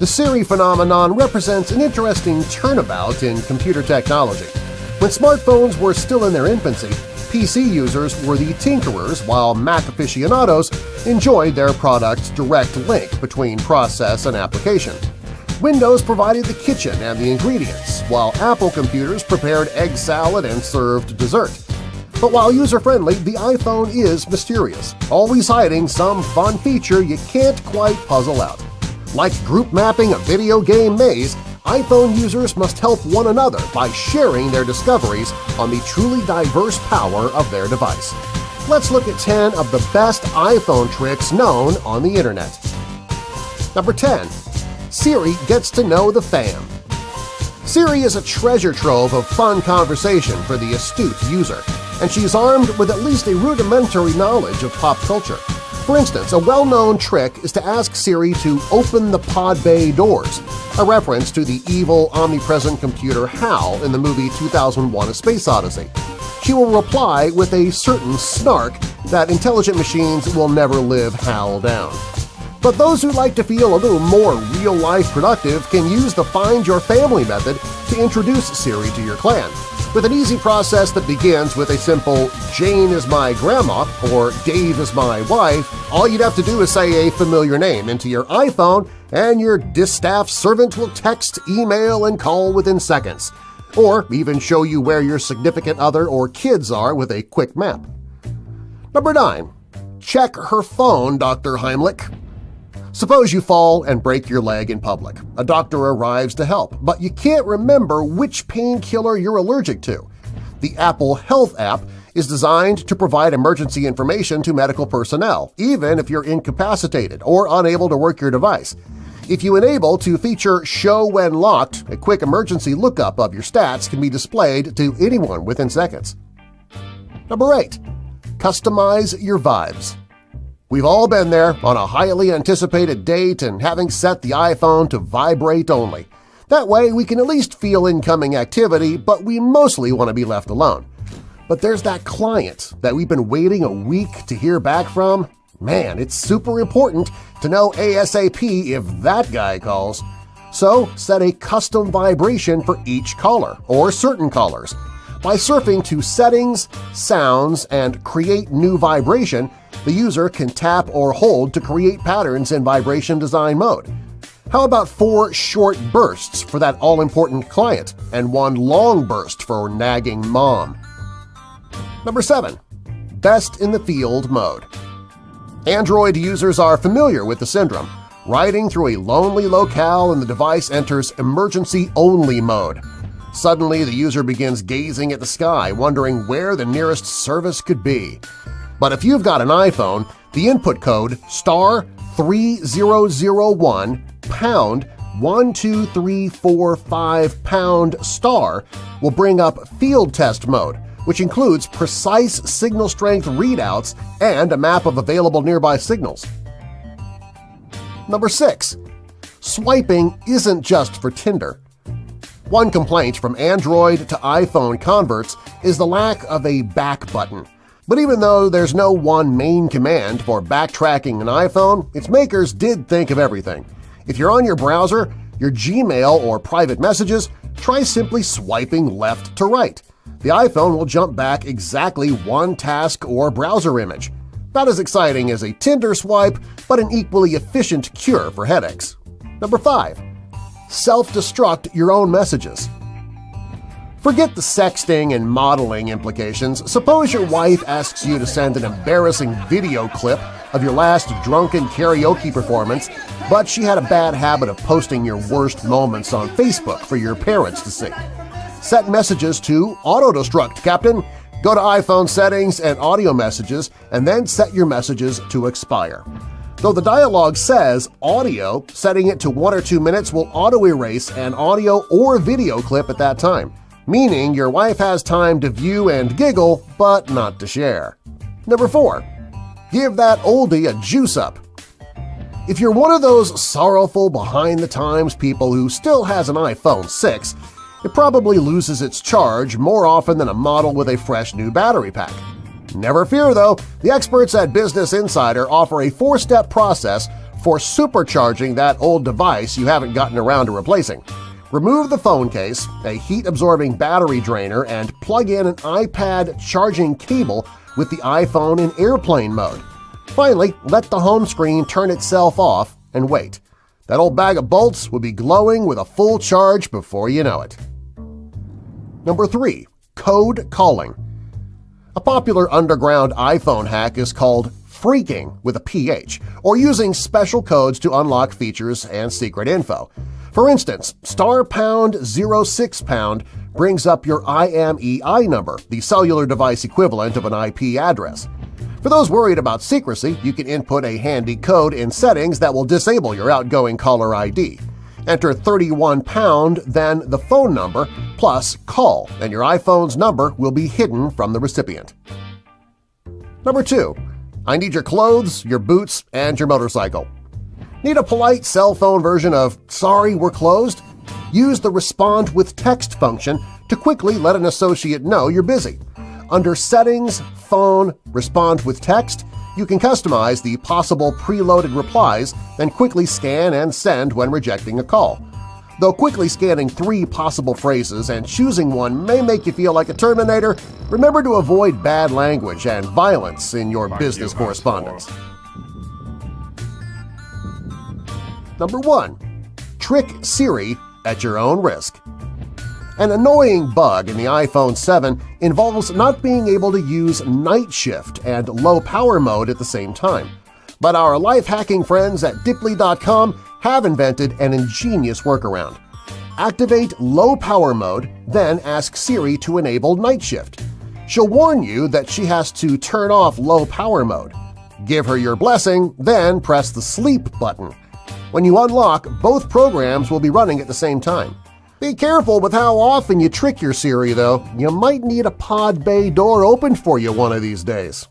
The Siri phenomenon represents an interesting turnabout in computer technology. When smartphones were still in their infancy, PC users were the tinkerers while Mac aficionados enjoyed their product's direct link between process and application. Windows provided the kitchen and the ingredients, while Apple computers prepared egg salad and served dessert. But while user-friendly, the iPhone is mysterious, always hiding some fun feature you can't quite puzzle out. Like group mapping a video game maze, iPhone users must help one another by sharing their discoveries on the truly diverse power of their device. Let's look at 10 of the best iPhone tricks known on the Internet. Number 10. Siri gets to know the fam. Siri is a treasure trove of fun conversation for the astute user, and she's armed with at least a rudimentary knowledge of pop culture. For instance, a well-known trick is to ask Siri to open the pod bay doors, a reference to the evil, omnipresent computer HAL in the movie 2001: A Space Odyssey. She will reply with a certain snark that intelligent machines will never live HAL down. But those who like to feel a little more real-life productive can use the Find Your Family method to introduce Siri to your clan. With an easy process that begins with a simple "Jane is my grandma" or "Dave is my wife," all you'd have to do is say a familiar name into your iPhone and your distaff servant will text, email, and call within seconds, or even show you where your significant other or kids are with a quick map. Number 9. Check her phone, Dr. Heimlich. Suppose you fall and break your leg in public. A doctor arrives to help, but you can't remember which painkiller you're allergic to. The Apple Health app is designed to provide emergency information to medical personnel, even if you're incapacitated or unable to work your device. If you enable to feature Show When Locked, a quick emergency lookup of your stats can be displayed to anyone within seconds. Number 8. Customize your vibes. We've all been there on a highly anticipated date and having set the iPhone to vibrate only. That way we can at least feel incoming activity, but we mostly want to be left alone. But there's that client that we've been waiting a week to hear back from. Man, it's super important to know ASAP if that guy calls. So set a custom vibration for each caller, or certain callers. By surfing to Settings, Sounds, and Create New Vibration, the user can tap or hold to create patterns in vibration design mode. How about 4 short bursts for that all-important client and 1 long burst for nagging mom? Number 7. Best in the Field mode. Android users are familiar with the syndrome. Riding through a lonely locale and the device enters emergency-only mode. Suddenly, the user begins gazing at the sky, wondering where the nearest service could be. But if you've got an iPhone, the input code *3001 #12345 * will bring up Field Test mode, which includes precise signal strength readouts and a map of available nearby signals. Number 6. Swiping isn't just for Tinder. One complaint from Android to iPhone converts is the lack of a back button. But even though there's no one main command for backtracking an iPhone, its makers did think of everything. If you're on your browser, your Gmail, or private messages, try simply swiping left to right. The iPhone will jump back exactly 1 task or browser image. Not as exciting as a Tinder swipe, but an equally efficient cure for headaches. Number 5. Self-destruct your own messages. Forget the sexting and modeling implications. Suppose your wife asks you to send an embarrassing video clip of your last drunken karaoke performance, but she had a bad habit of posting your worst moments on Facebook for your parents to see. Set messages to Auto-Destruct, Captain. Go to iPhone Settings and Audio Messages, and then set your messages to expire. Though the dialog says audio, setting it to 1 or 2 minutes will auto-erase an audio or video clip at that time, meaning your wife has time to view and giggle, but not to share. Number 4. Give that oldie a juice-up. If you're one of those sorrowful behind-the-times people who still has an iPhone 6, it probably loses its charge more often than a model with a fresh new battery pack. Never fear, though, the experts at Business Insider offer a 4-step process for supercharging that old device you haven't gotten around to replacing. Remove the phone case, a heat-absorbing battery drainer, and plug in an iPad charging cable with the iPhone in airplane mode. Finally, let the home screen turn itself off and wait. That old bag of bolts will be glowing with a full charge before you know it. Number 3. Code calling. A popular underground iPhone hack is called phreaking with a PH, or using special codes to unlock features and secret info. For instance, *#06# brings up your IMEI number, the cellular device equivalent of an IP address. For those worried about secrecy, you can input a handy code in settings that will disable your outgoing caller ID. Enter 31#, then the phone number, plus call, and your iPhone's number will be hidden from the recipient. Number 2. I need your clothes, your boots, and your motorcycle. Need a polite cell phone version of "Sorry, we're closed"? Use the Respond with Text function to quickly let an associate know you're busy. Under Settings, Phone, Respond with Text, you can customize the possible preloaded replies, then quickly scan and send when rejecting a call. Though quickly scanning 3 possible phrases and choosing one may make you feel like a Terminator, remember to avoid bad language and violence in your business correspondence. Number 1. Trick Siri at your own risk. An annoying bug in the iPhone 7 involves not being able to use night shift and low power mode at the same time. But our life-hacking friends at Dipley.com have invented an ingenious workaround. Activate low power mode, then ask Siri to enable night shift. She'll warn you that she has to turn off low power mode. Give her your blessing, then press the sleep button. When you unlock, both programs will be running at the same time. Be careful with how often you trick your Siri, though. You might need a pod bay door opened for you one of these days.